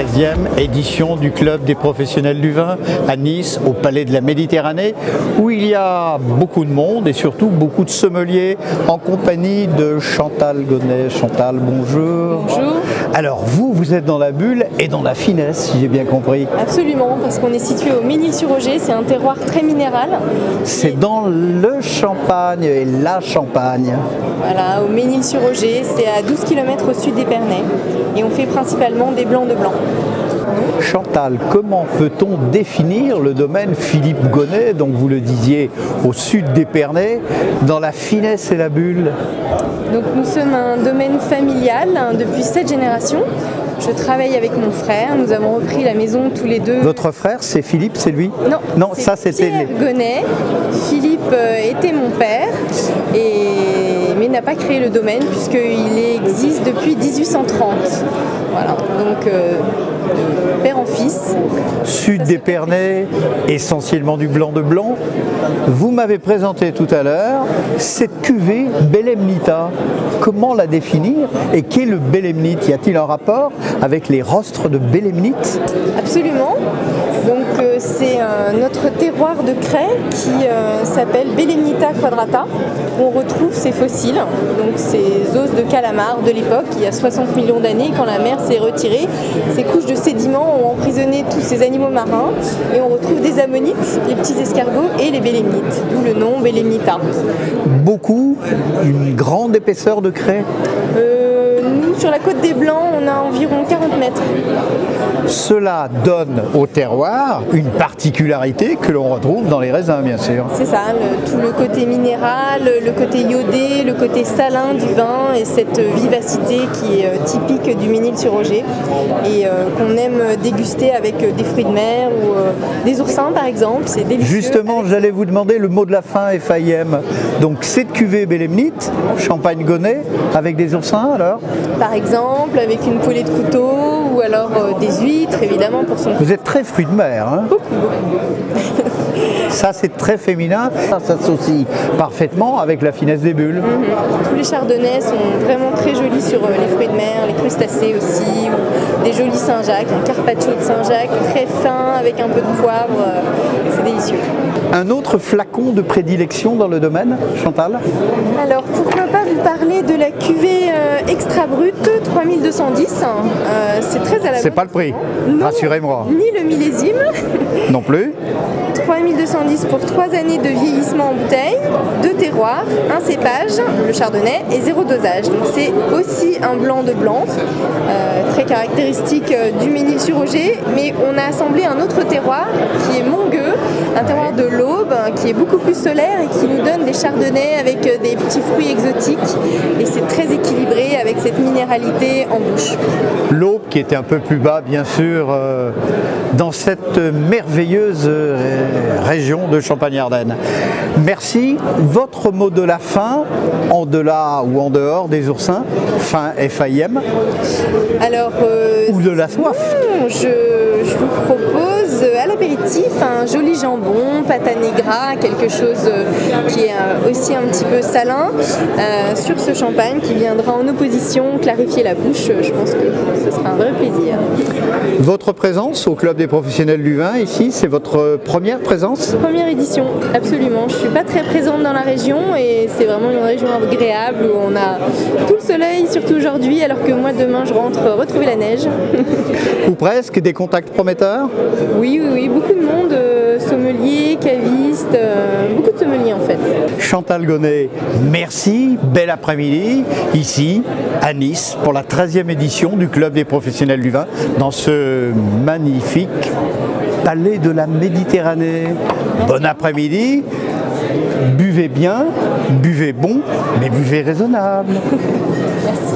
13e édition du Club des professionnels du vin à Nice, au Palais de la Méditerranée, où il y a beaucoup de monde et surtout beaucoup de sommeliers en compagnie de Chantal Gonnet. Chantal, bonjour. Bonjour. Alors vous êtes dans la bulle et dans la finesse, si j'ai bien compris. Absolument, parce qu'on est situé au Ménil-sur-Oger, c'est un terroir très minéral. C'est dans le Champagne et la Champagne. Voilà, au Ménil-sur-Oger, c'est à 12 km au sud d'Épernay et on fait principalement des blancs de blanc. Chantal, comment peut-on définir le domaine Philippe Gonnet, donc vous le disiez au sud d'Épernay, dans la finesse et la bulle? Donc nous sommes un domaine familial depuis 7 générations. Je travaille avec mon frère, nous avons repris la maison tous les deux. Votre frère, c'est Philippe, c'est lui? Non, ça c'était Pierre Gonnet. Philippe était mon père, mais n'a pas créé le domaine puisqu'il existe depuis 1830. Voilà, donc de père en fils. Sud d'Épernay, essentiellement du blanc de blanc. Vous m'avez présenté tout à l'heure cette cuvée Belemnita. Comment la définir et qu'est le Belemnite? Y a-t-il un rapport avec les rostres de Belemnite? Absolument. Donc c'est notre terroir de craie qui s'appelle Belemnita quadrata. On retrouve ces fossiles, donc ces os de calamar de l'époque, il y a 60 millions d'années, quand la mer s'est retirée. Ces couches de sédiments ont emprisonné tous ces animaux marins et on retrouve des ammonites, les petits escargots et les Belemnites, d'où le nom Belemnita. Beaucoup, une grande épaisseur de craie. Nous, sur la côte des Blancs, on a environ 40 mètres. Cela donne au terroir une particularité que l'on retrouve dans les raisins, bien sûr. C'est ça, tout le côté minéral, le côté iodé, le côté salin du vin et cette vivacité qui est typique du Ménil-sur-Oger et qu'on aime déguster avec des fruits de mer ou des oursins par exemple, c'est délicieux. Justement, j'allais vous demander le mot de la fin, FAIM. Donc cette cuvée Belemnite, Champagne Gonnet, avec des oursins alors? Par exemple, avec une poêlée de couteau ou alors des huîtres évidemment pour son... Vous êtes très fruits de mer, hein? Beaucoup. Ça c'est très féminin, ça s'associe parfaitement avec la finesse des bulles. Tous les chardonnays sont vraiment très jolis sur les fruits de mer, les crustacés aussi, ou des jolis Saint-Jacques, un carpaccio de Saint-Jacques très fin avec un peu de poivre, c'est délicieux. Un autre flacon de prédilection dans le domaine, Chantal? Alors pourquoi pas vous parler de la cuvée extra brute 3210, c'est très à la mode. C'est pas le prix, rassurez-moi. Ni le millésime. Non plus. 3210 pour 3 années de vieillissement en bouteille, 2 terroirs, 1 cépage, le chardonnay et 0 dosage. Donc c'est aussi un blanc de blanc, très caractéristique du Ménil-sur-Oger, mais on a assemblé un autre terroir qui est Mongueux, un terroir de l'Aube qui est beaucoup plus solaire et qui nous donne des chardonnays avec des petits fruits exotiques et c'est très équilibré avec cette minéralité en bouche. L'Aube qui était un peu plus bas bien sûr dans cette merveilleuse région de Champagne-Ardenne. Merci. Votre mot de la fin, en delà ou en dehors des oursins, fin FAIM? Alors, ou de la soif? Je vous propose à l'apéritif un joli jambon, pâte à negra, quelque chose qui est aussi un petit peu salin, sur ce champagne qui viendra en opposition clarifier la bouche. Je pense que ce sera un vrai plaisir. Votre présence au Club des professionnels du vin ici, c'est votre première présence? Première édition, absolument. Je ne suis pas très présente dans la région et c'est vraiment une région agréable où on a tout le soleil, surtout aujourd'hui, alors que moi demain je rentre retrouver la neige. Ou presque, des contacts prometteurs? Oui, beaucoup de monde, sommeliers, cavistes, beaucoup de sommeliers en fait. Chantal Gonnet, merci, bel après-midi, ici à Nice pour la 13e édition du Club des professionnels du vin, dans ce magnifique Palais de la Méditerranée. Bon après-midi, buvez bien, buvez bon, mais buvez raisonnable. Merci.